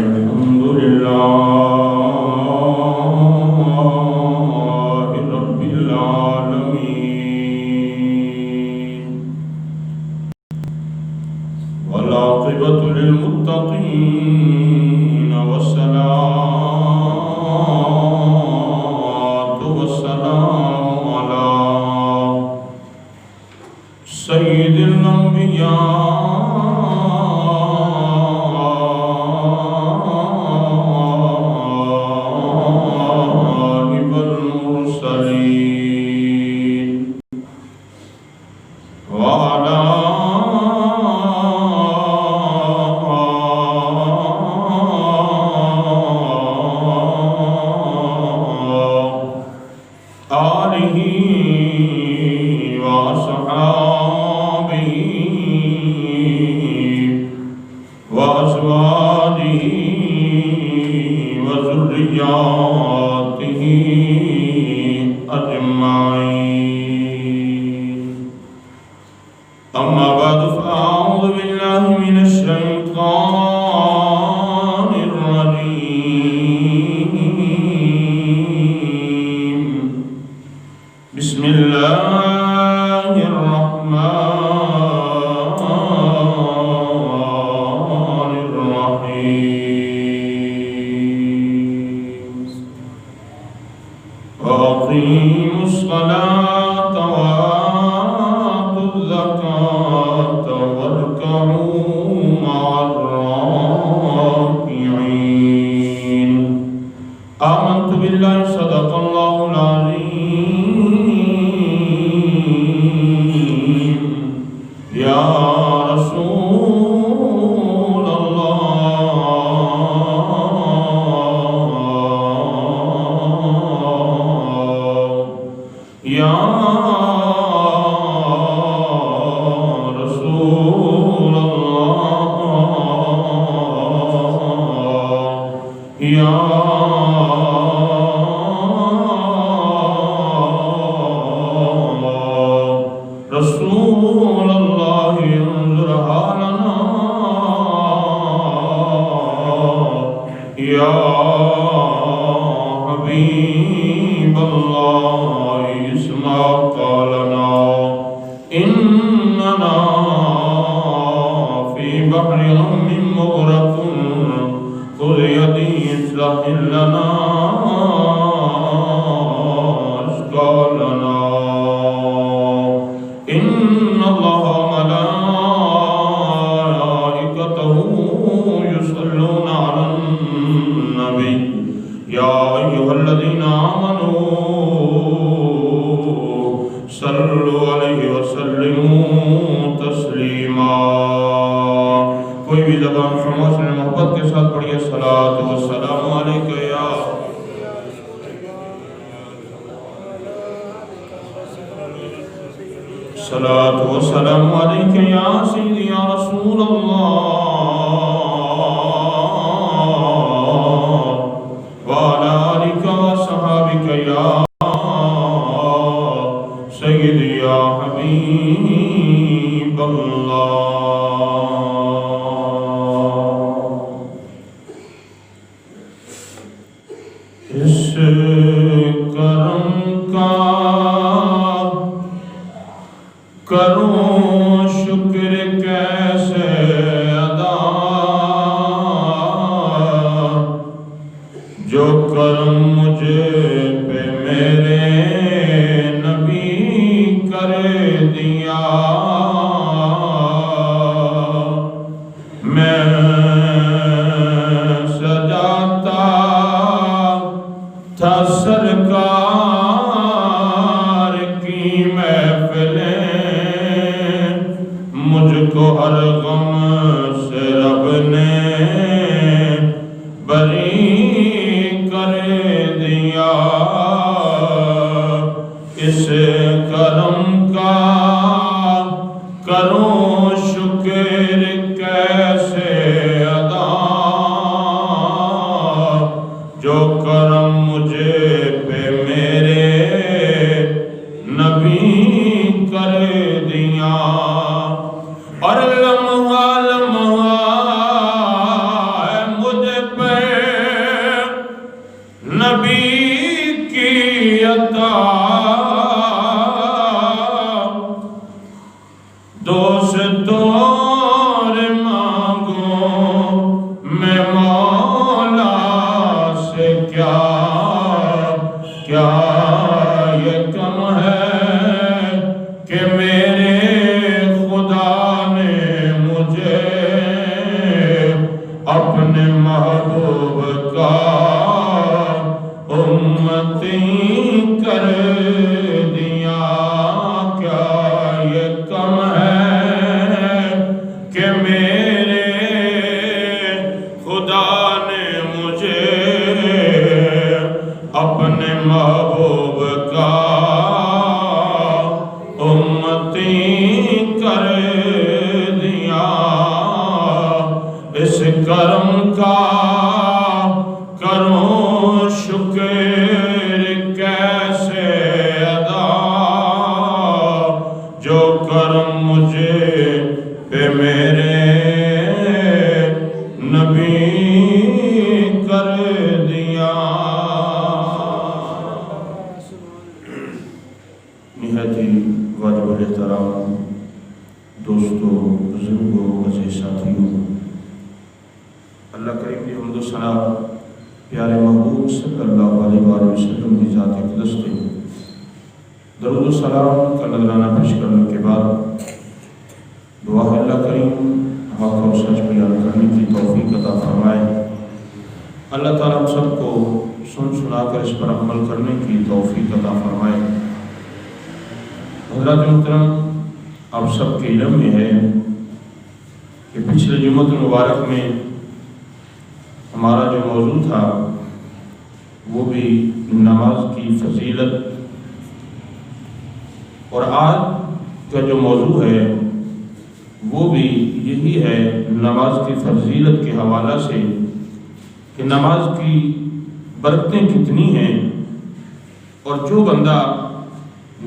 الحمد لله رب العالمين والعاقبة للمتقين والصلاة والسلام على سيد الأنبياء کروں شکر کیسے ادا اپنے محبوب کا امتی کر دیا، کیا یہ کم ہے کہ میرے خدا نے مجھے اپنے محبوب کا امتی کر دیا۔ اس کرم کا کروں شکر کیسے ادا، جو کرم مجھے پہ میرے نبی کر دیا۔ نہایت ہی واجب الاحترام دوستوں، بزرگوں، عزیز ساتھیوں، اللہ کریم کی حمد و ثنا پیارے محبوب صلی اللہ علیہ وآلہ وسلم کی ذات اقدس پہ درود و سلام کا نذرانہ پیش کرنے کے بعد دعا ہے اللہ کریم حق اور سچ بیان کرنے کی توفیق عطا فرمائے۔ اللہ تعالیٰ ہم سب کو سن سنا کر اس پر عمل کرنے کی توفیق عطا فرمائے۔ حضرات محترم، آپ سب کے علم میں ہے کہ پچھلے جمعہ مبارک میں ہمارا جو موضوع تھا وہ بھی نماز کی فضیلت، اور آج کا جو موضوع ہے وہ بھی یہی ہے نماز کی فضیلت کے حوالہ سے کہ نماز کی برکتیں کتنی ہیں، اور جو بندہ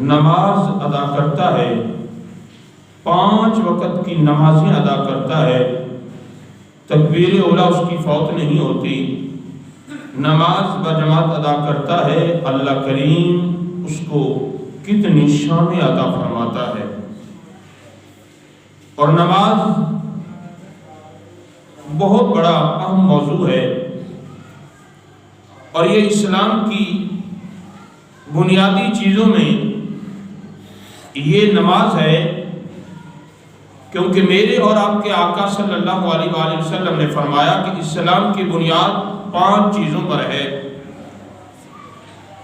نماز ادا کرتا ہے، 5 وقت کی نمازیں ادا کرتا ہے، تکبیر اولا اس کی فوت نہیں ہوتی، نماز بجماعت ادا کرتا ہے، اللہ کریم اس کو کتنی شان عطا فرماتا ہے۔ اور نماز بہت بڑا اہم موضوع ہے، اور یہ اسلام کی بنیادی چیزوں میں یہ نماز ہے، کیونکہ میرے اور آپ کے آقا صلی اللہ علیہ وآلہ وسلم نے فرمایا کہ اسلام کی بنیاد 5 چیزوں پر ہے۔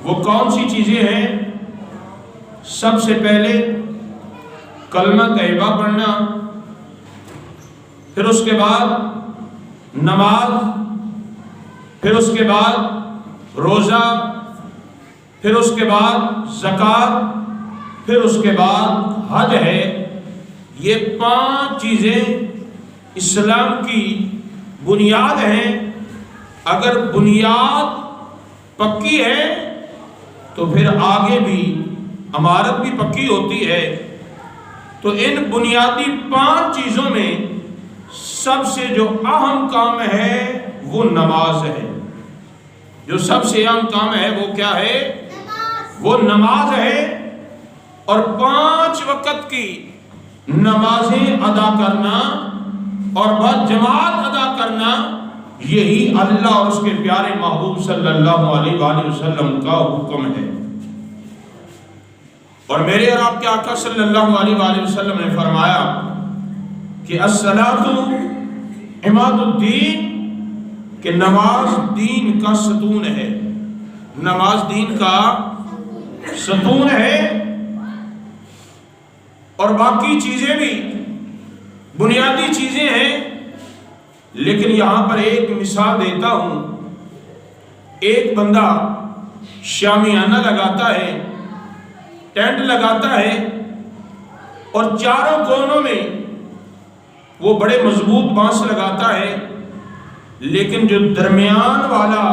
وہ کون سی چیزیں ہیں؟ سب سے پہلے کلمہ طیبہ پڑھنا، پھر اس کے بعد نماز، پھر اس کے بعد روزہ، پھر اس کے بعد زکوٰۃ، پھر اس کے بعد حج ہے۔ یہ 5 چیزیں اسلام کی بنیاد ہیں۔ اگر بنیاد پکی ہے تو پھر آگے بھی عمارت بھی پکی ہوتی ہے۔ تو ان بنیادی 5 چیزوں میں سب سے جو اہم کام ہے وہ نماز ہے۔ جو سب سے اہم کام ہے وہ کیا ہے؟ وہ نماز ہے۔ اور 5 وقت کی نمازیں ادا کرنا اور بجماعت ادا کرنا، یہی اللہ اور اس کے پیارے محبوب صلی اللہ علیہ وآلہ وسلم کا حکم ہے۔ اور میرے اور آپ کے آقا صلی اللہ علیہ وآلہ وسلم نے فرمایا کہ الصلاۃ عماد الدین، کہ نماز دین کا ستون ہے۔ نماز دین کا ستون ہے، اور باقی چیزیں بھی بنیادی چیزیں ہیں۔ لیکن یہاں پر ایک مثال دیتا ہوں۔ ایک بندہ شامیانہ لگاتا ہے، ٹینٹ لگاتا ہے، اور چاروں کونوں میں وہ بڑے مضبوط بانس لگاتا ہے، لیکن جو درمیان والا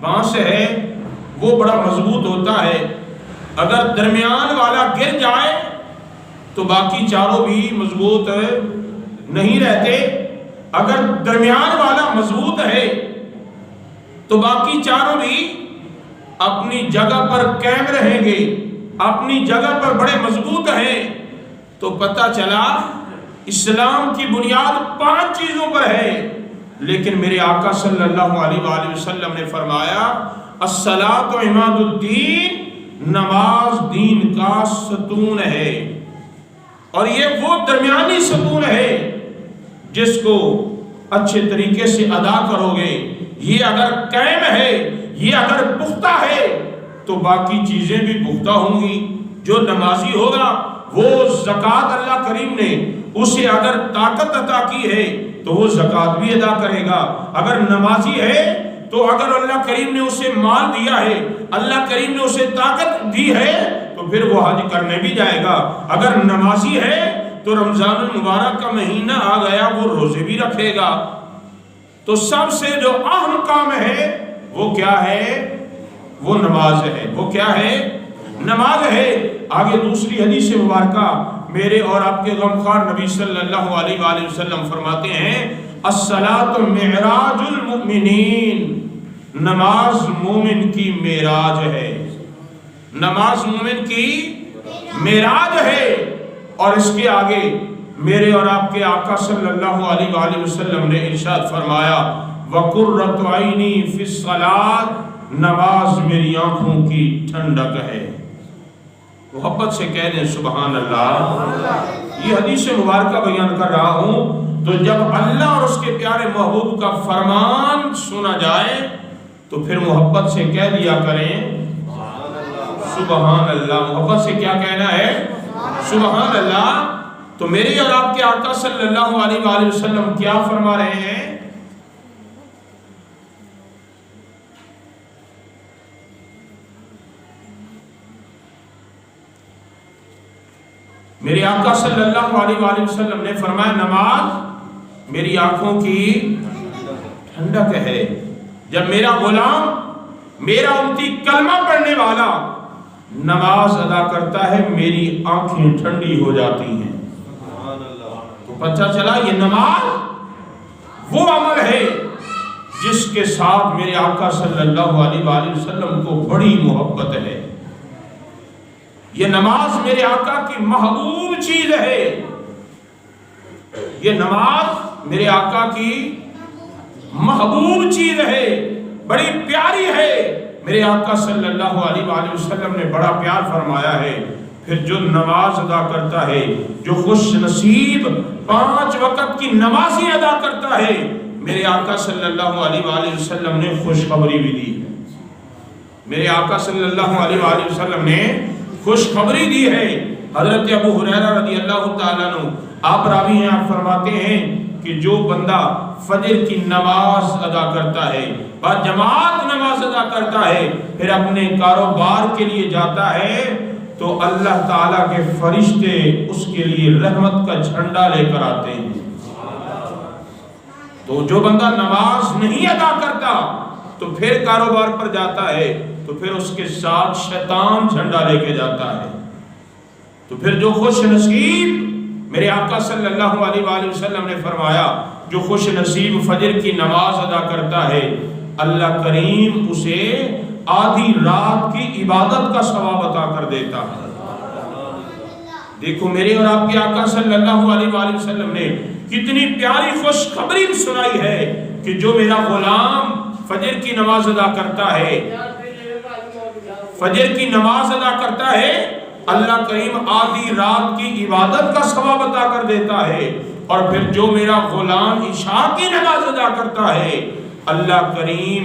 بانس ہے وہ بڑا مضبوط ہوتا ہے۔ اگر درمیان والا گر جائے تو باقی چاروں بھی مضبوط نہیں رہتے۔ اگر درمیان والا مضبوط ہے تو باقی چاروں بھی اپنی جگہ پر قائم رہیں گے، اپنی جگہ پر بڑے مضبوط ہیں۔ تو پتہ چلا اسلام کی بنیاد 5 چیزوں پر ہے، لیکن میرے آقا صلی اللہ علیہ وآلہ وسلم نے فرمایا الصلاۃ عماد الدین، نماز دین کا ستون ہے۔ اور یہ وہ درمیانی ستون ہے جس کو اچھے طریقے سے ادا کرو گے، یہ اگر قائم ہے، یہ اگر پختہ ہے، تو باقی چیزیں بھی پختہ ہوں گی۔ جو نمازی ہوگا وہ زکوٰۃ اللہ کریم نے اسے اگر طاقت عطا کی ہے تو وہ زکوٰۃ بھی ادا کرے گا۔ اگر نمازی ہے تو اگر اللہ کریم نے اسے مال دیا ہے، اللہ کریم نے اسے طاقت دی ہے، تو پھر وہ حج کرنے بھی جائے گا۔ اگر نمازی ہے تو رمضان المبارک کا مہینہ آ گیا، وہ روزے بھی رکھے گا۔ تو سب سے جو اہم کام ہے وہ کیا ہے؟ وہ نماز ہے۔ وہ کیا ہے؟ نماز ہے۔ آگے دوسری حدیث مبارکہ میرے اور آپ کے غمخوار نبی صلی اللہ علیہ وآلہ وسلم فرماتے ہیں الصلاۃ معراج المؤمنین، نماز مومن کی معراج ہے۔ نماز مومن کی معراج ہے۔ اور اس کے آگے میرے اور آپ کے آقا صلی اللہ علیہ وآلہ وسلم نے ارشاد فرمایا وَقُرَّةُ عَيْنِي فِي الصَّلَاةِ، نماز میری آنکھوں کی ٹھنڈک ہے۔ محبت سے کہہ دیں سبحان اللہ۔ یہ حدیث مبارکہ بیان کر رہا ہوں، تو جب اللہ اور اس کے پیارے محبوب کا فرمان سنا جائے تو پھر محبت سے کہہ دیا کریں سبحان اللہ۔ محبت سے کیا کہنا ہے؟ سبحان اللہ۔ تو میرے اور آپ کے آقا صلی اللہ علیہ وآلہ وسلم کیا فرما رہے ہیں؟ میرے آقا صلی اللہ علیہ وآلہ وسلم نے فرمایا نماز میری آنکھوں کی ٹھنڈک ہے۔ جب میرا غلام، میرا امتی کلمہ پڑھنے والا نماز ادا کرتا ہے، میری آنکھیں ٹھنڈی ہو جاتی ہیں۔ تو پتہ چلا یہ نماز وہ عمل ہے جس کے ساتھ میرے آقا صلی اللہ علیہ وآلہ وسلم کو بڑی محبت ہے۔ یہ نماز میرے آقا کی محبوب چیز ہے۔ یہ نماز میرے آقا کی محبوب چیز ہے، بڑی پیاری ہے۔ میرے آقا صلی اللہ علیہ وآلہ وسلم نے بڑا پیار فرمایا ہے۔ پھر جو نماز ادا کرتا ہے، جو خوش نصیب 5 وقت کی نمازیں ادا کرتا ہے، میرے آقا صلی اللہ علیہ وآلہ وسلم نے خوشخبری بھی دی ہے۔ میرے آقا صلی اللہ علیہ وآلہ وسلم نے خوشخبری دی ہے۔ حضرت ابو ہریرہ رضی اللہ تعالیٰ عنہ آپ راوی ہیں، آپ فرماتے ہیں کہ جو بندہ فجر کی نماز ادا کرتا ہے، با جماعت نماز ادا کرتا ہے، پھر اپنے کاروبار کے لیے جاتا ہے، تو اللہ تعالیٰ کے فرشتے اس کے لیے رحمت کا جھنڈا لے کر آتے ہیں۔ تو جو بندہ نماز نہیں ادا کرتا تو پھر کاروبار پر جاتا ہے، تو پھر اس کے ساتھ شیطان جھنڈا لے کے جاتا ہے۔ تو پھر جو خوش نصیب، میرے آقا صلی اللہ علیہ وآلہ وسلم نے فرمایا جو خوش نصیب فجر کی نماز ادا کرتا ہے، اللہ کریم اسے آدھی رات کی عبادت کا ثواب عطا کر دیتا ہے۔ دیکھو میرے اور آپ کے آقا صلی اللہ علیہ وآلہ وسلم نے کتنی پیاری خوشخبری سنائی ہے کہ جو میرا غلام فجر کی نماز ادا کرتا ہے، فجر کی نماز ادا کرتا ہے، اللہ کریم آدھی رات کی عبادت کا ثواب عطا کر دیتا ہے۔ اور پھر جو میرا غلام عشاء کی نماز ادا کرتا ہے، اللہ کریم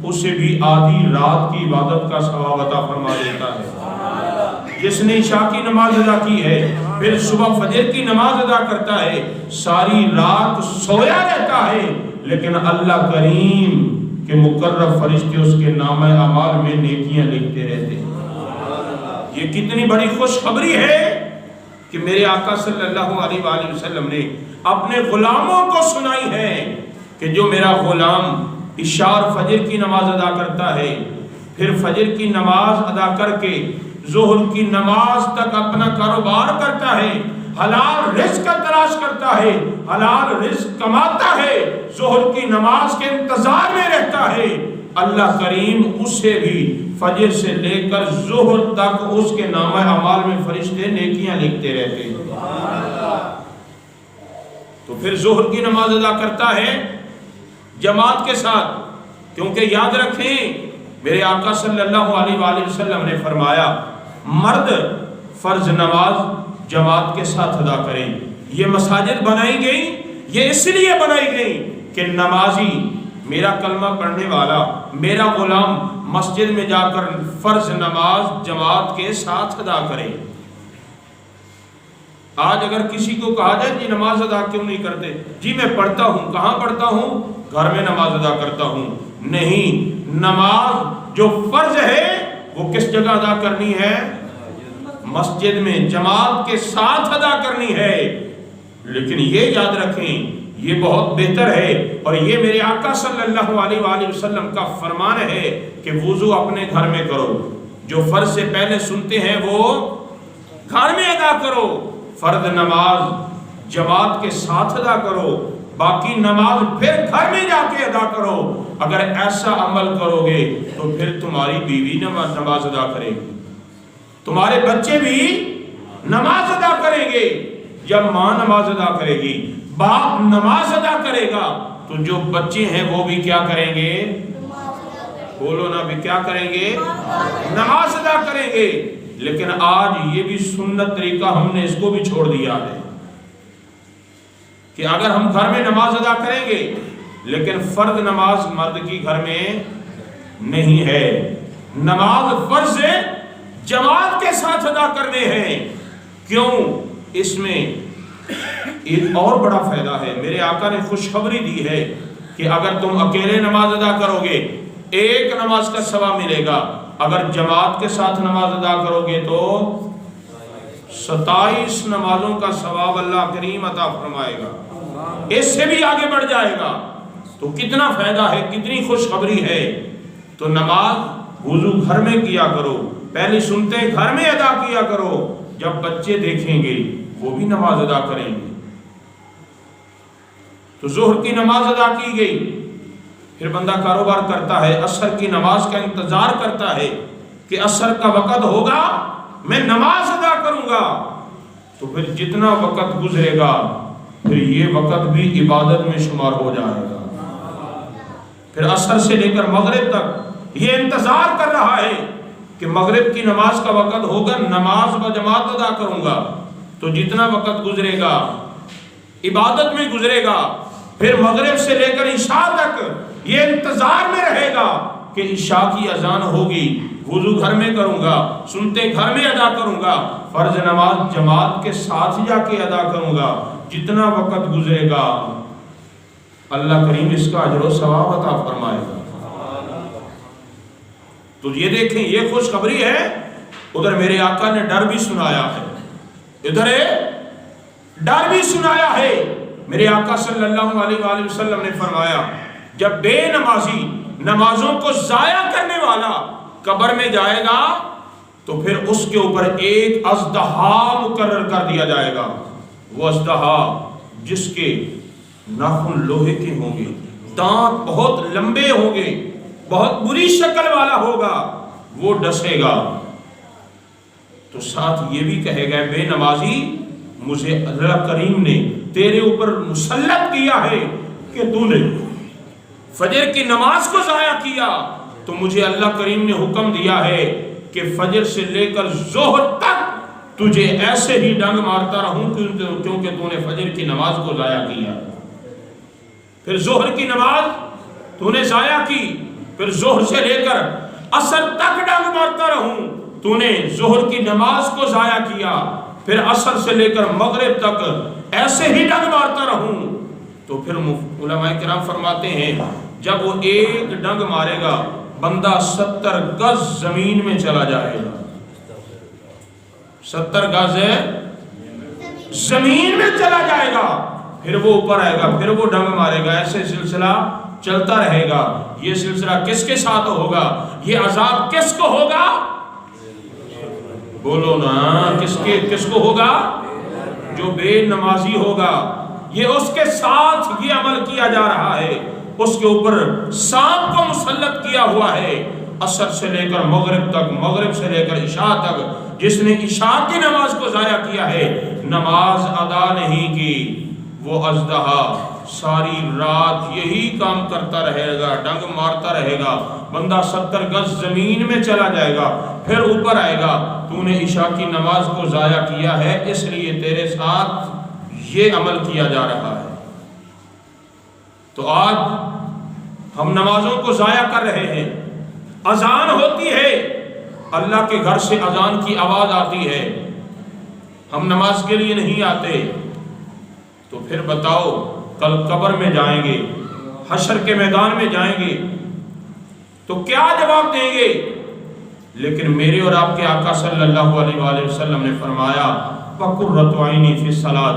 اسے بھی آدھی رات کی عبادت کا ثواب عطا فرما دیتا ہے۔ جس نے عشاء کی نماز ادا کی ہے، پھر صبح فجر کی نماز ادا کرتا ہے، ساری رات سویا رہتا ہے، لیکن اللہ کریم کہ مقرب فرشتے اس کے نامہ اعمال میں نیکیاں لکھتے رہتے ہیں۔ یہ کتنی بڑی خوشخبری ہے کہ میرے آقا صلی اللہ علیہ وآلہ وسلم نے اپنے غلاموں کو سنائی ہے کہ جو میرا غلام عشاء اور فجر کی نماز ادا کرتا ہے، پھر فجر کی نماز ادا کر کے ظہر کی نماز تک اپنا کاروبار کرتا ہے، حلال رزق کا تلاش کرتا ہے، حلال رزق کماتا ہے، ظہر کی نماز کے انتظار میں رہتا ہے، اللہ کریم اسے بھی فجر سے لے کر ظہر تک اس کے نامہ اعمال میں فرشتے نیکیاں لکھتے رہتے ہیں۔ تو پھر ظہر کی نماز ادا کرتا ہے جماعت کے ساتھ، کیونکہ یاد رکھیں میرے آقا صلی اللہ علیہ وآلہ وسلم نے فرمایا مرد فرض نماز جماعت کے ساتھ ادا کریں۔ یہ مساجد بنائی گئی، یہ اس لیے بنائی گئی کہ نمازی میرا کلمہ پڑھنے والا میرا غلام مسجد میں جا کر فرض نماز جماعت کے ساتھ ادا کرے۔ آج اگر کسی کو کہا جائے جی نماز ادا کیوں نہیں کرتے؟ جی میں پڑھتا ہوں۔ کہاں پڑھتا ہوں؟ گھر میں نماز ادا کرتا ہوں۔ نہیں، نماز جو فرض ہے وہ کس جگہ ادا کرنی ہے؟ مسجد میں جماعت کے ساتھ ادا کرنی ہے۔ لیکن یہ یاد رکھیں، یہ بہت بہتر ہے، اور یہ میرے آقا صلی اللہ علیہ وآلہ وسلم کا فرمان ہے کہ وضو اپنے گھر میں کرو۔ جو فرض سے پہلے سنتے ہیں وہ گھر میں ادا کرو۔ فرض نماز جماعت کے ساتھ ادا کرو، باقی نماز پھر گھر میں جا کے ادا کرو۔ اگر ایسا عمل کرو گے تو پھر تمہاری بیوی نماز ادا کرے گی، تمہارے بچے بھی نماز ادا کریں گے۔ جب ماں نماز ادا کرے گی، باپ نماز ادا کرے گا، تو جو بچے ہیں وہ بھی کیا کریں گے؟ بولو نا، بھی کیا کریں گے؟ نماز ادا کریں گے۔ لیکن آج یہ بھی سنت طریقہ ہم نے اس کو بھی چھوڑ دیا ہے کہ اگر ہم گھر میں نماز ادا کریں گے لیکن فرض نماز مرد کی گھر میں نہیں ہے۔ نماز فرض جماعت کے ساتھ ادا کرنے ہیں۔ کیوں؟ اس میں ایک اور بڑا فائدہ ہے۔ میرے آقا نے خوشخبری دی ہے کہ اگر تم اکیلے نماز ادا کرو گے ایک نماز کا ثواب ملے گا، اگر جماعت کے ساتھ نماز ادا کرو گے تو 27 نمازوں کا ثواب اللہ کریم عطا فرمائے گا، اس سے بھی آگے بڑھ جائے گا۔ تو کتنا فائدہ ہے، کتنی خوشخبری ہے۔ تو نماز وضو گھر میں کیا کرو، پہلی سنتے گھر میں ادا کیا کرو، جب بچے دیکھیں گے وہ بھی نماز ادا کریں گے۔ تو ظہر کی نماز ادا کی گئی، پھر بندہ کاروبار کرتا ہے، عصر کی نماز کا انتظار کرتا ہے کہ عصر کا وقت ہوگا میں نماز ادا کروں گا۔ تو پھر جتنا وقت گزرے گا پھر یہ وقت بھی عبادت میں شمار ہو جائے گا۔ پھر عصر سے لے کر مغرب تک یہ انتظار کر رہا ہے کہ مغرب کی نماز کا وقت ہوگا، نماز بجماعت ادا کروں گا۔ تو جتنا وقت گزرے گا عبادت میں گزرے گا، پھر مغرب سے لے کر عشاء تک یہ انتظار میں رہے گا کہ عشاء کی اذان ہوگی، وضو گھر میں کروں گا، سنتے گھر میں ادا کروں گا، فرض نماز جماعت کے ساتھ جا کے ادا کروں گا۔ جتنا وقت گزرے گا اللہ کریم اس کا اجر و ثواب عطا فرمائے گا۔ تو یہ دیکھیں، یہ خوشخبری ہے۔ ادھر میرے آقا نے ڈر بھی سنایا ہے، ادھر ڈر بھی سنایا ہے۔ میرے آقا صلی اللہ علیہ وآلہ وسلم نے فرمایا جب بے نمازی نمازوں کو ضائع کرنے والا قبر میں جائے گا تو پھر اس کے اوپر ایک اژدہا مقرر کر دیا جائے گا۔ وہ اژدہا جس کے ناخن لوہے کے ہوں گے، دانت بہت لمبے ہوں گے، بہت بری شکل والا ہوگا، وہ ڈسے گا۔ تو ساتھ یہ بھی کہے گا بے نمازی مجھے اللہ کریم نے تیرے اوپر مسلط کیا ہے کہ تو نے فجر کی نماز کو ضائع کیا، تو مجھے اللہ کریم نے حکم دیا ہے کہ فجر سے لے کر ظہر تک تجھے ایسے ہی ڈنگ مارتا رہوں کیونکہ تو نے فجر کی نماز کو ضائع کیا۔ پھر ظہر کی نماز تو نے ضائع کی، پھر ظہر سے لے کر عصر تک ڈنگ مارتا رہوں، تو نے ظہر کی نماز کو ضائع کیا، پھر عصر سے لے کر مغرب تک ایسے ہی ڈنگ مارتا رہوں۔ تو پھر علماء کرام فرماتے ہیں جب وہ ایک ڈنگ مارے گا بندہ 70 گز زمین میں چلا جائے گا، 70 گز زمین میں چلا جائے گا، پھر وہ اوپر آئے گا، پھر وہ ڈنگ مارے گا، ایسے سلسلہ چلتا رہے گا۔ یہ سلسلہ کس کے ساتھ ہوگا؟ یہ عذاب کس کو ہوگا؟ بولو نا، کس کو ہوگا؟ جو بے نمازی ہوگا۔ یہ اس کے ساتھ یہ عمل کیا جا رہا ہے، اس کے اوپر سانپ کو مسلط کیا ہوا ہے، عصر سے لے کر مغرب تک، مغرب سے لے کر عشاء تک۔ جس نے عشاء کی نماز کو ضائع کیا ہے، نماز ادا نہیں کی، وہ اژدہا ساری رات یہی کام کرتا رہے گا، ڈنگ مارتا رہے گا، بندہ 70 گز زمین میں چلا جائے گا، پھر اوپر آئے گا، تو نے عشاء کی نماز کو ضائع کیا ہے، اس لیے تیرے ساتھ یہ عمل کیا جا رہا ہے۔ تو آج ہم نمازوں کو ضائع کر رہے ہیں. اذان ہوتی ہے، اللہ کے گھر سے اذان کی آواز آتی ہے، ہم نماز کے لیے نہیں آتے. تو پھر بتاؤ کل قبر میں جائیں گے، حشر کے میدان میں جائیں گے تو کیا جواب دیں گے؟ لیکن میرے اور آپ کے آقا صلی اللہ علیہ وآلہ وسلم نے فرمایا فَقُرَّتُ عَيْنِي فِي الصَّلَاةِ،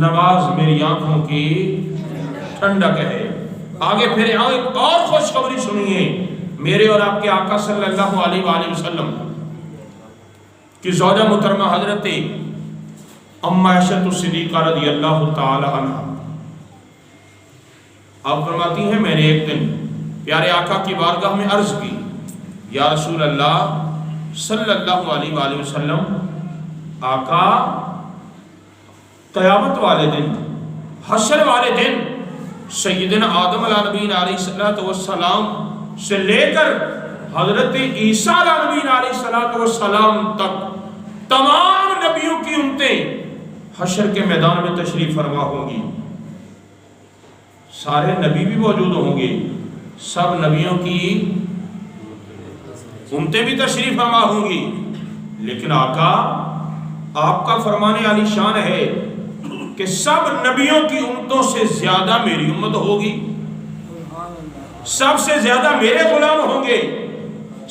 نماز میری آنکھوں کی ٹھنڈک ہے. آگے پھر ایک اور خوشخبری سنیے، میرے اور آپ کے آقا صلی اللہ علیہ وآلہ وسلم کی زوجہ محترمہ حضرت ام عائشہ صدیقہ رضی اللہ تعالی عنہ آپ فرماتی ہیں میں نے ایک دن پیارے آقا کی بارگاہ میں عرض کی، یا رسول اللہ صلی اللہ علیہ وآلہ وسلم، آقا قیامت والے دن، حشر والے دن سیدنا آدم علیہ نبی علیہ السلام سے لے کر حضرت عیسیٰ علیہ نبی علیہ السلام تک تمام نبیوں کی امتیں حشر کے میدان میں تشریف فرما ہوں گی. سارے نبی بھی موجود ہوں گے، سب نبیوں کی امتیں بھی تشریف فرما ہوں گی، لیکن آقا آپ کا فرمانے عالی شان ہے کہ سب نبیوں کی امتوں سے زیادہ میری امت ہوگی، سب سے زیادہ میرے غلام ہوں گے،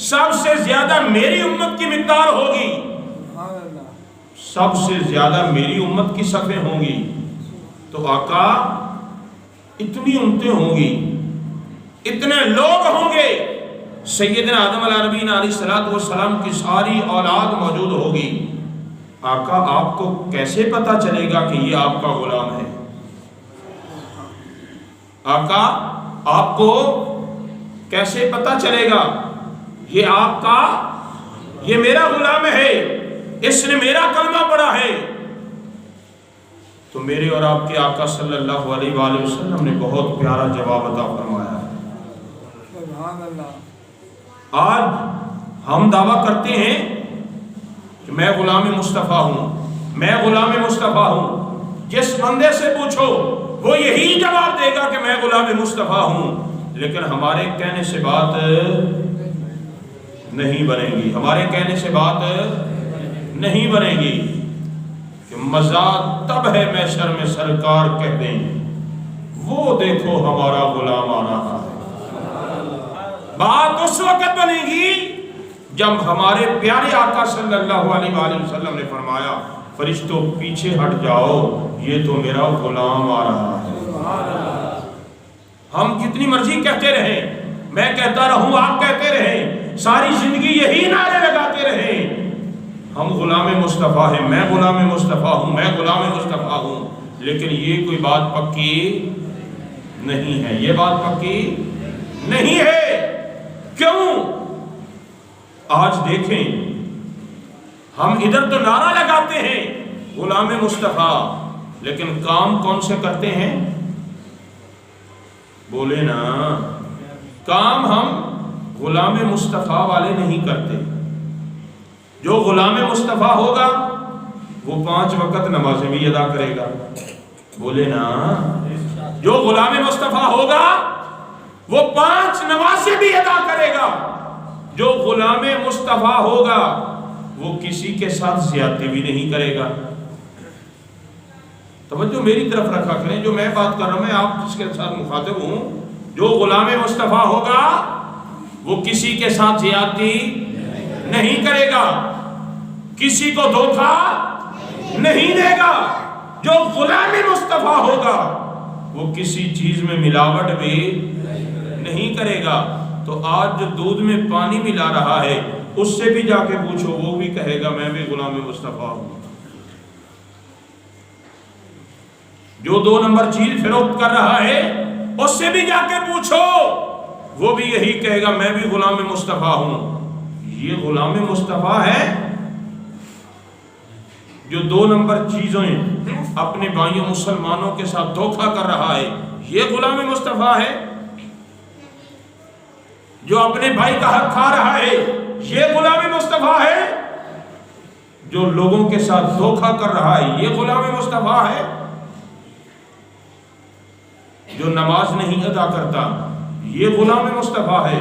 سب سے زیادہ میری امت کی مقدار ہوگی، سب سے زیادہ میری امت کی صفیں ہوں گی. تو آقا اتنی امتیں ہوں گی، اتنے لوگ ہوں گے، سیدنا آدم علیہ نبی علیہ السلام کی ساری اولاد موجود ہوگی. آقا آپ کو کیسے پتا چلے گا کہ یہ آپ کا غلام ہے؟ آقا آپ کو کیسے پتا چلے گا یہ آپ کا، یہ میرا غلام ہے، اس نے میرا کلمہ پڑھا ہے؟ تو میرے اور آپ کے آقا صلی اللہ علیہ وآلہ وسلم نے بہت پیارا جواب عطا فرمایا. آج ہم دعویٰ کرتے ہیں کہ میں غلام مصطفیٰ ہوں، میں غلام مصطفیٰ ہوں. جس بندے سے پوچھو وہ یہی جواب دے گا کہ میں غلام مصطفیٰ ہوں، لیکن ہمارے کہنے سے بات نہیں بنے گی، ہمارے کہنے سے بات نہیں بنے گی. کہ مزہ تب ہے محشر میں سرکار کہہ دیں وہ دیکھو ہمارا غلام آ رہا ہے. بات اس وقت بنے گی جب ہمارے پیارے آقا صلی اللہ علیہ وآلہ وسلم نے فرمایا فرشتوں پیچھے ہٹ جاؤ، یہ تو میرا غلام آ رہا ہے. ہم جتنی مرضی کہتے رہیں، میں کہتا رہوں، آپ کہتے رہیں، ساری زندگی یہی نعرے لگاتے رہیں، ہم غلام مصطفیٰ ہیں، میں غلام مصطفیٰ ہوں، میں غلام مصطفیٰ ہوں، لیکن یہ کوئی بات پکی نہیں ہے، یہ بات پکی نہیں ہے. کیوں؟ آج دیکھیں ہم ادھر تو نعرہ لگاتے ہیں غلام مصطفیٰ، لیکن کام کون سے کرتے ہیں؟ بولے نا، کام ہم غلام مصطفیٰ والے نہیں کرتے. جو غلام مصطفیٰ ہوگا وہ 5 وقت نمازیں بھی ادا کرے گا. بولے نا، جو غلام مصطفیٰ ہوگا وہ 5 نمازیں بھی ادا کرے گا. جو غلام مصطفیٰ ہوگا وہ کسی کے ساتھ زیادتی بھی نہیں کرے گا. توجہ میری طرف رکھا کریں، جو میں بات کر رہا ہوں میں آپ جس کے ساتھ مخاطب ہوں، جو غلام مصطفیٰ ہوگا وہ کسی کے ساتھ زیادتی نہیں کرے گا، کسی کو دھوکا نہیں دے گا. جو غلام مصطفیٰ ہوگا وہ کسی چیز میں ملاوٹ بھی نہیں کرے گا. تو آج جو دودھ میں پانی ملا رہا ہے اس سے بھی جا کے پوچھو، وہ بھی کہے گا میں بھی غلام مصطفیٰ ہوں. جو 2 نمبر چیز فروخت کر رہا ہے اس سے بھی جا کے پوچھو، وہ بھی یہی کہے گا میں بھی غلام مصطفیٰ ہوں. یہ غلام مصطفیٰ ہے جو 2 نمبر چیزیں اپنے بھائیوں مسلمانوں کے ساتھ دھوکہ کر رہا ہے، یہ غلام مصطفیٰ ہے. جو اپنے بھائی کا حق کھا رہا ہے یہ غلام مصطفیٰ ہے. جو لوگوں کے ساتھ دھوکہ کر رہا ہے یہ غلام مصطفیٰ ہے. جو نماز نہیں ادا کرتا یہ غلام مصطفیٰ ہے.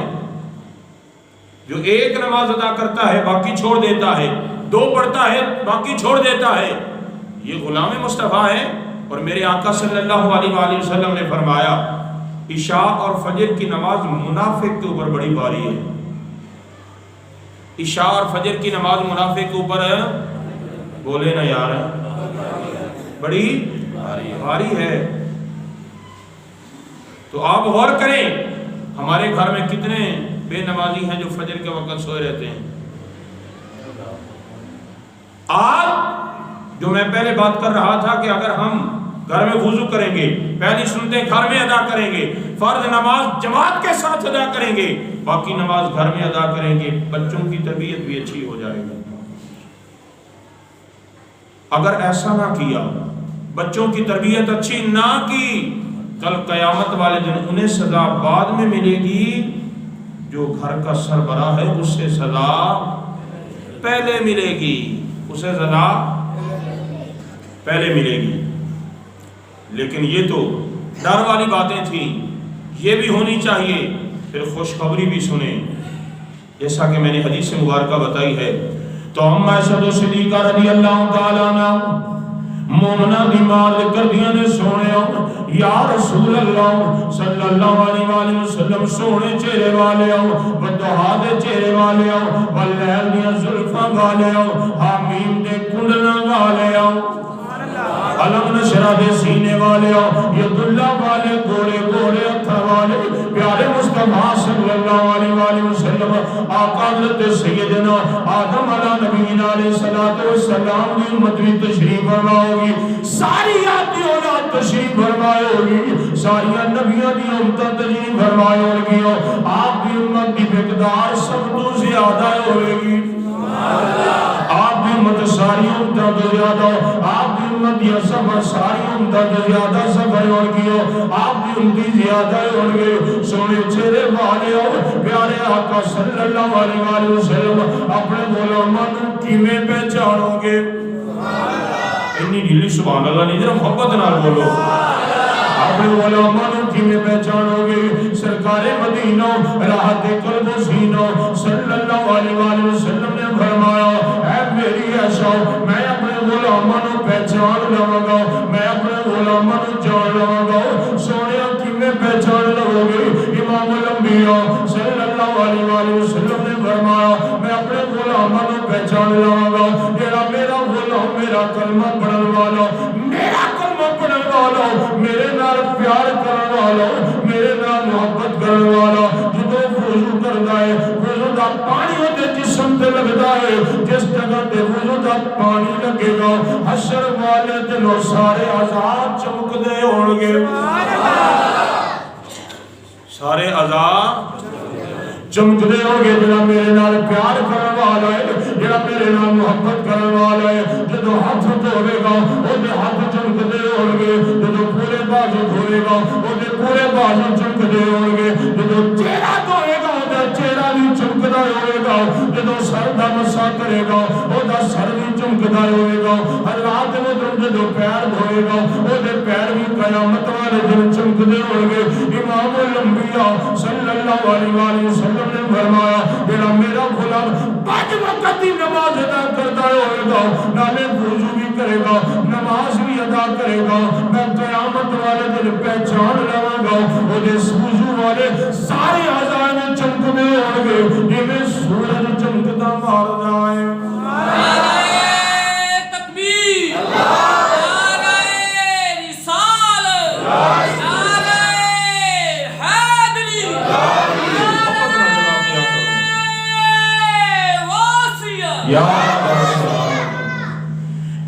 جو ایک نماز ادا کرتا ہے باقی چھوڑ دیتا ہے, 2 پڑھتا ہے باقی چھوڑ دیتا ہے, یہ غلام مصطفیٰ ہے. اور میرے آقا صلی اللہ علیہ وآلہ وسلم نے فرمایا عشاء اور فجر کی نماز منافق کے اوپر بڑی بھاری ہے. عشاء اور فجر کی نماز منافق کے اوپر بولے نا یار بڑی بھاری ہے. تو آپ غور کریں ہمارے گھر میں کتنے بے نمازی ہیں جو فجر کے وقت سوئے رہتے ہیں. آج جو میں پہلے بات کر رہا تھا کہ اگر ہم گھر میں وضو کریں گے, پہلی سنتیں گھر میں ادا کریں گے, فرض نماز جماعت کے ساتھ ادا کریں گے, باقی نماز گھر میں ادا کریں گے, بچوں کی تربیت بھی اچھی ہو جائے گی. اگر ایسا نہ کیا, بچوں کی تربیت اچھی نہ کی, کل قیامت والے دن انہیں سزا بعد میں ملے گی. جو گھر کا سربراہ ہے اس سے سزا پہلے ملے گی, اسے سزا پہلے ملے گی. لیکن یہ تو ڈر والی باتیں تھیں, یہ بھی ہونی چاہیے. پھر خوشخبری بھی سنیں جیسا کہ میں نے حدیث مبارکہ بتائی ہے. تو ہم عائشہ صدیقہ رضی اللہ تعالیٰ عنہ مومنہ بیمار کر دیا نے سونے یا رسول اللہ صلی اللہ علیہ وآلہ وسلم سونے چہرے والے بدہا دے چہرے والے واللیل دیا زلفاں والے حامیم دے کنڈنا والے علم نشرہ دے سینے والے ید اللہ والے گوڑے گوڑے اتھا والے پیارے مصطفیٰ صلی اللہ علیہ وآلہ وسلم آقا حضرت سیدنا آدم علیہ نبینا علیہ السلام کی امت بھی تشریف فرماؤ گی, ساری آتی اولاد تشریف فرماؤ گی, ساری نبیوں کی امت تشریف فرماؤ گی. آپ کی امت کی مقدار سب تو زیادہ ہوئے گی. آپ کی امت ساری امتوں تو زیادہ, آپ کی امت یا سفر ساری امتوں تو زیادہ سفر ہو گئی, آپ کی امتی زیادہ ہو گئے. سونے چہرے والے پیارے آقا صلی اللہ علیہ وآلہ وسلم اپنے غلاموں کی میں پہچانو گے. اتنی ڈھیلی سبحان اللہ نہیں, ذرا محبت نال بولو. اپنے غلاموں کی میں پہچانو گے. سرکار مدینہ راحت قلب و سینہ صلی اللہ علیہ وآلہ وسلم نے فرمایا اے میری عائشہ میں اپنے غلاموں پہچان لوں گا, میں اپنے غلاموں جان لوں گا. سونے کی میں پہچان لوں گے. امام الانبیاء صلی اللہ علیہ وآلہ وسلم نے فرمایا میں اپنے غلاموں پہچان لوں گا. میرا غلام میرا کلمہ پڑھن والا, میرا کلمہ پڑھن والا, میرے نال پیار کرن والا, میرے نال محبت کرن والا. جدو وضو کردا ہے وضو دا پانی دے جسم تے لگدا ہے, جس جگہ تے وضو دا پانی لگے گا حشر والے دن سارے اعضاء چمکدے ہون گے. سارے اعضاء چمکدے ہو گے. جڑا میرے نال پیار کرن والا ہے, جڑا میرے نال محبت کرن والا ہے, جدو ہاتھ دھوے گا اودے ہاتھ چمکدے ہون گے. جدو پورے بازو دھوے گا اودے پورے بازو چمکدے ہون گے. جدو چہرہ دھوے گا اودے چہرہ بھی چمکدا ہوئے گا. جدو سر دا مسا کرے گا اودہ سر بھی چمکدا ہوئے گا. رات میں جدو پیر دھوے گا اودے پیر بھی قیامت والے دن چمکدے ہون گے. امام الانبیاء صلی اللہ علیہ وآلہ وسلم نے فرمایا میرا غلام 5 وقت کی نماز ادا کرتا ہوئے گا, نالے وضو بھی کرے گا, نماز بھی ادا کرے گا. میں قیامت والے دن پہچان لوں گا اور اس وضو والے سارے اعضاء میں چمکنے ہوں گے جویں سورج چمکتا ماردا ہے.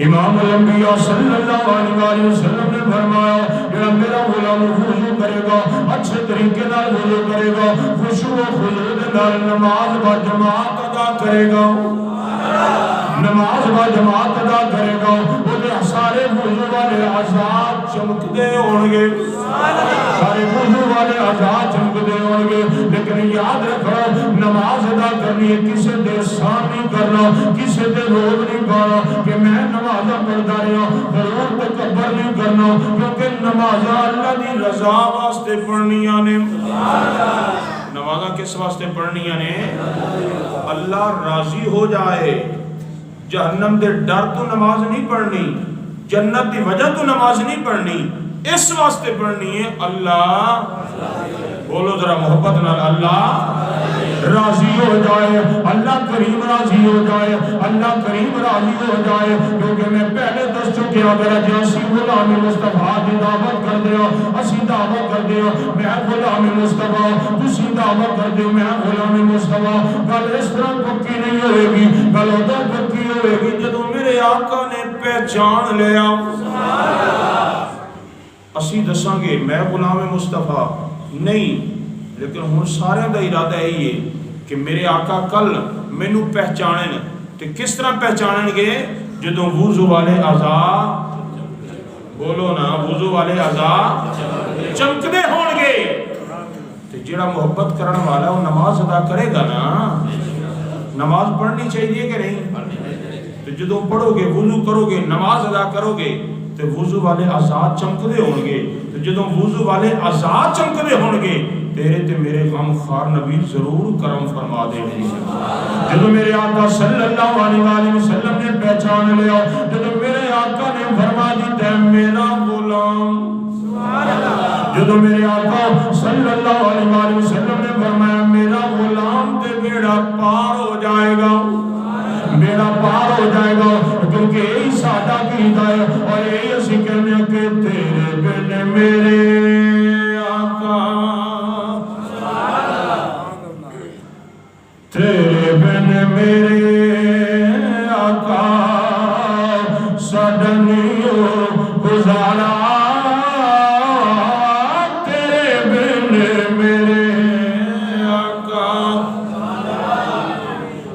امام الانبیاء صلی اللہ علیہ وآلہ وسلم نے فرمایا کہ میرا غلام وضو کرے گا, اچھے طریقے نال وضو کرے گا, خشوع و خضوع دے نال نماز با جماعت ادا کرے گا, نماز با جماعت ادا کرے گا. وہ سارے وضو والے اعضاء چمکدے ہون گے, سارے وضو والے اعضاء چمکدے ہون گے. لیکن لیکن یاد رکھو نماز ادا کرنی ہے کسے دے احسان نہیں کرنا کسے دے روب نہیں پانا کہ میں نماز پڑھتا رہا غرور تکبر نہیں کرنا کیونکہ نماز اللہ دی رضا واسطے پڑھنیاں نے نمازاں کس واسطے پڑھنیاں نے اللہ راضی ہو جائے جہنم دے ڈر تو نماز نہیں پڑھنی جنت دی وجہ تو نماز نہیں پڑھنی اس واسطے پڑھنی ہے اللہ بولو ذرا محبت نال اللہ راضی ہو جائے اللہ کریم راضی ہو جائے اللہ کریم راضی ہو جائے کیونکہ میں پہلے دس چکے اگر جیسی غلام مصطفیٰ دی دعوت کر دیا اسی دعوت کر دیا میں غلام مصطفیٰ تسی دعوت کر دیا میں غلام مصطفیٰ گل اس طرح پکی نہیں ہوئے گی گل ادھر پکی ہوئے گی جدو میرے آقا نے پہچان لیا اسی دساں گے میں غلام مصطفیٰ نہیں لیکن ہن سارے دا ارادہ یہی ہے کہ میرے آقا کل مینوں پہچانن تے کس طرح پہچانن گے جدوں وضو والے اعضاء بولو نا وضو والے اعضاء چمکدے ہون گے تے جڑا محبت کرن والا وہ نماز ادا کرے گا نا نماز پڑھنی چاہیے کہ نہیں تو جدوں پڑھو گے وضو کرو گے نماز ادا کرو گے تو وضو والے اعضاء چمکدے ہون گے تو جدوں وضو والے اعضاء چمکدے ہون گے تیرے تے میرے غم خار نبی ضرور کرم فرما دے گی جدوں میرے آقا صلی اللہ علیہ وآلہ وسلم نے پہچان لیا جدوں میرے آقا نے فرما دیتا ہے میرا غلام جدوں میرے آقا صلی اللہ علیہ وآلہ وسلم نے فرمایا میرا غلام تے بیڑا پار ہو جائے گا میرا پار ہو جائے گا کیونکہ یہی سادہ قیدہ ہے اور یہی اسی کہنے ہیں کہ تیرے بن میرے آقا تیرے بن میرے آقا سڈنیو گزارا تیرے بن میرے آقا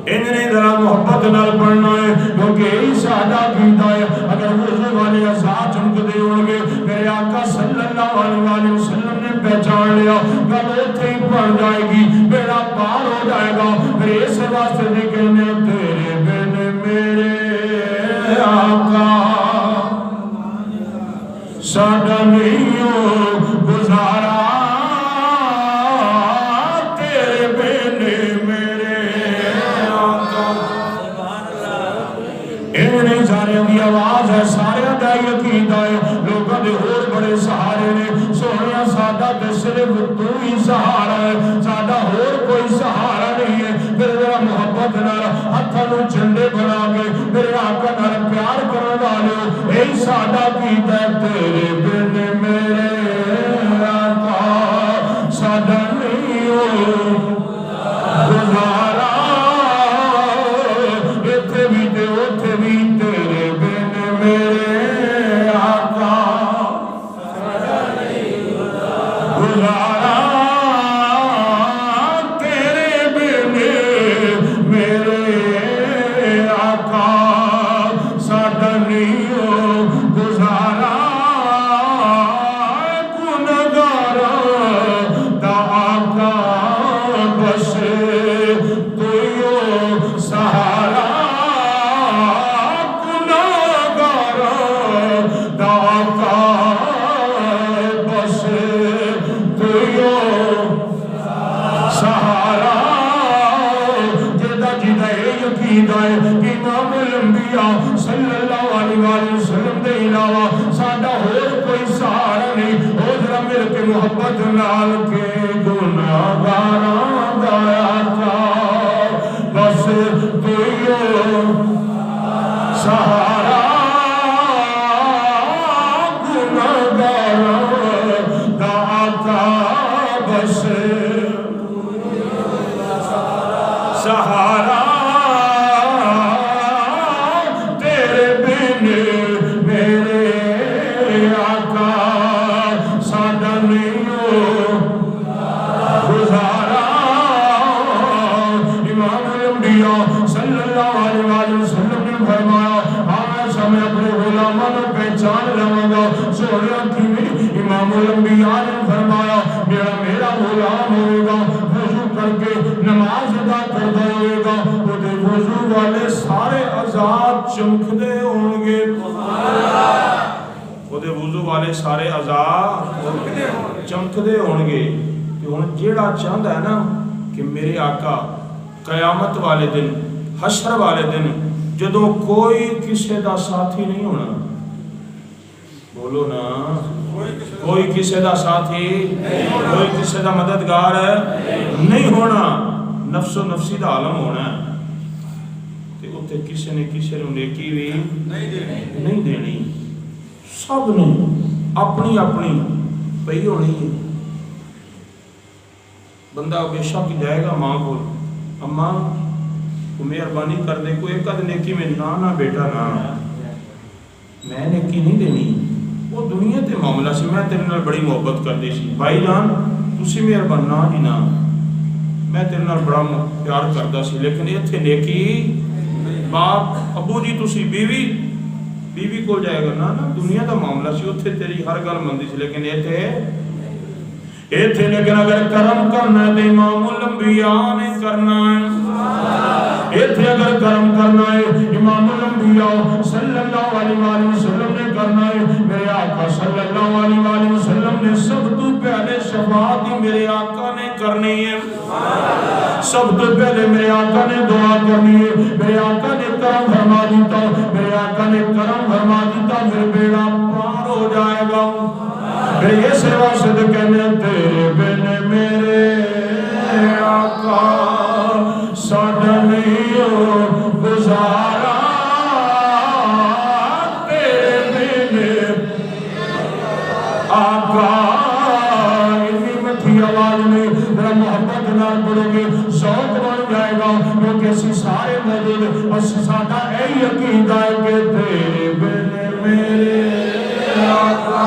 انہیں ذرا محبت نال پڑھنا ہے کیونکہ یہی سادہ قیدہ ہے اگر وضو والے اعضاء چمکدے ہوں گے میرے آقا صلی اللہ علیہ وسلم نے پہچان لیا گل اوتھے ہی پڑھ جائے گی بیڑا پار ہو جائے گا پھر اس واسطے بھی کہنے تیرے بن میرے آقا ساڈا نہیں گزارا تیرے بن میرے آقا انہیں سارے دی آواز ہے سارے دا یقیدہ ہے لوگوں دے اور بڑے سہارے نے سونیا سادہ تے صرف تو ہی سہارا ہے سادہ اور کوئی سہارا نہیں ہے پھر ذرا محبت نال ہتھاں نوں جھنڈے بنا کے میرے آقا نال پیار کرن والے اے سادہ قیدہ تیرے بن میرے آقا سادہ نہیں گزارا ایتھے بھی تے اوتھے بھی تیرے بن میرے آقا گزارا تیرے بن میرے آقا ساڈا نہیں گزارا گنہگار دا آقا بس تو سہارا گنہگار دا آقا بس تو سہارا جدا جدا یہ یقیدہ ہے کہ امام الانبیاء صلی اللہ علیہ وسلم دے علاوہ سادہ اور کوئی سہارا نہیں او ذرا مل کے محبت نال کے گناہگاراں دا آقا بس تو سہارا گناہگاراں دا آقا بس سہارا تیرے بن میرے آقا ساڈا نہیں گزارا امام الانبیاء صلی اللہ علیہ وسلم نے فرمایا ہاں میں اپنے غلاموں کو پہچان لوں گا سویا کی امام الانبیاء نے فرمایا میرا غلام ہوگا وضو کر کے نماز ادا کرتا ہوئے گا وہ دے وضو والے سارے اعضاء چمکدے ہون گے وہ دے وضو والے سارے اعضاء چمکدے ہون گے کہ ہن جیڑا چاہندا ہے نا کہ میرے آقا قیامت والے دن حشر والے دن جدوں کوئی کسے دا ساتھی نہیں ہونا بولو نا کوئی کسے دا ساتھی کوئی کسے دا مددگار نہیں ہونا نفس و نفسی دا عالم ہونا تے اتنے کسے نے کسے نے نیکی بھی نہیں دینی سب نے اپنی اپنی پئی ہونی ہے بندہ بے شک جائے گا ماں کو اماں کو مہربانی کر دے کوئی ایک نیکی میں نہ بیٹا نہ میں نیکی نہیں دینی وہ دنیا تے معاملہ سی میں تیرے نال بڑی محبت کر دی سی بھائی جان تسی مہربان نہ جی نہ میں تیرے نال بڑا پیار کردا سی لیکن ایتھے نیکی باپ ابو جی تسی بیوی کو جائے گا نہ دنیا دا معاملہ سی اتھے تیری ہر گل مندی سی لیکن ایتھے لیکن اگر کرم کرنا ہے تو امام الانبیاء نے کرنا ہے ایتھے اگر کرم کرنا ہے امام الانبیاء صلی اللہ علیہ وآلہ وسلم نے کرنا ہے میرے آقا صلی اللہ علیہ وآلہ وسلم نے سب تو پہلے شفاعت ہی میرے آقا نے کرنی ہے سب تو پہلے میرے آقا نے دعا کرنی ہے میرے آقا نے کرم فرما دیتا میرے آقا نے کرم فرما دیتا پھر بیڑا پار ہو جائے گا میرے یہ سوا سے تو کہنے تیرے بن میرے آقا ساڈا نہیں گزارا تیرے بن آقا اتنی مٹھی آواز میں میرا محبت نال پڑھو گے ذوق بن جائے گا کیونکہ اسی سارے موجود اور ساڈا اے عقیدہ ہے کہ تیرے بن میرے آقا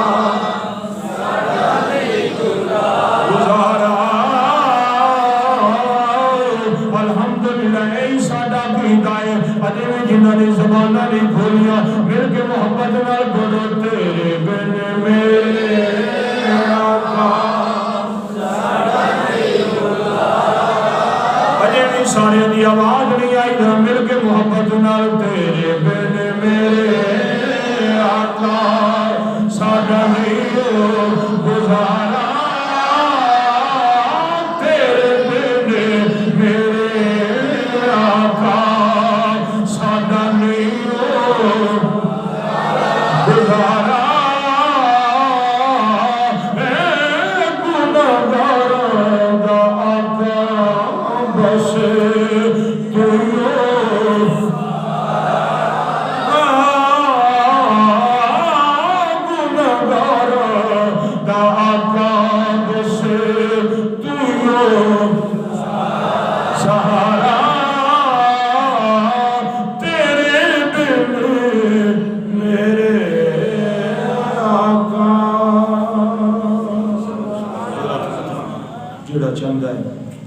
جنہوں نے زبانہ نہیں کھولیا مل کے محبت نال بولو تیرے بن میرے آقا ساڈا نہیں گزارا اجے بھی سارے دی آواز نہیں آئی ذرا مل کے محبت نال تیرے بن میرے آقا ساڈا نہیں گزارا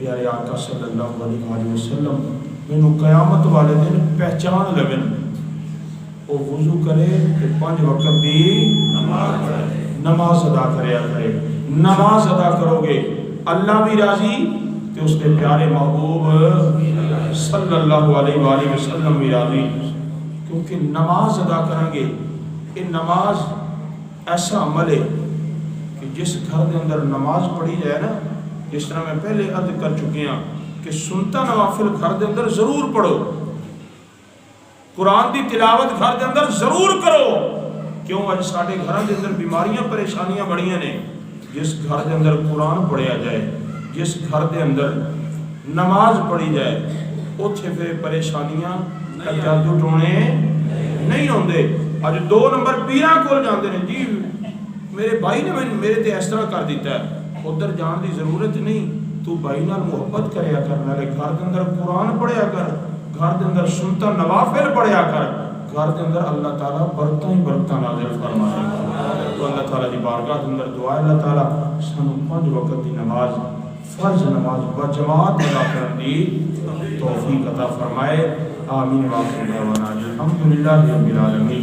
پیارے آقا صلی اللہ علیہ وسلم میں قیامت والے دن پہچان لگن وہ وضو کرے کہ 5 وقت دی نماز ادا کرے نماز ادا کرو گے اللہ بھی راضی کہ اس کے پیارے محبوب صلی اللہ علیہ وآلہ وسلم بھی راضی کیونکہ نماز ادا کریں گے یہ نماز ایسا عمل ہے کہ جس گھر کے اندر نماز پڑھی جائے نا جس طرح میں پہلے عرض کر چکے ہیں کہ سنتا نوافل گھر دے اندر ضرور پڑھو قرآن دی تلاوت گھر دے اندر ضرور کرو کیوں آج ساڑھے گھر دے اندر بیماریاں پریشانیاں بڑھیاں نے جس گھر دے اندر قرآن پڑھیا جائے جس گھر دے اندر نماز پڑھی جائے اتھے پھر پریشانیاں جادو ٹونے نہیں ہوندے آج 2 نمبر پیران کول جاندے نے جی میرے بھائی نے میرے تے اس طرح کر دیتا ہے ادھر جان دی ضرورت نہیں تو بھائی نال محبت کریا کر نالے گھر دے اندر قرآن پڑھیا کر گھر دے اندر سنتا نوافل پڑھیا کر گھر دے اندر اللہ تعالیٰ برکتاں ہی برکتاں نازل فرمائے تو اللہ تعالیٰ دی بارگاہ دے اندر دعا ہے اللہ تعالیٰ سانو 5 وقت دی نماز فرض نماز با جماعت ادا کرنے دی توفیق عطا فرمائے آمین واخر دعوانا الحمدللہ رب العالمین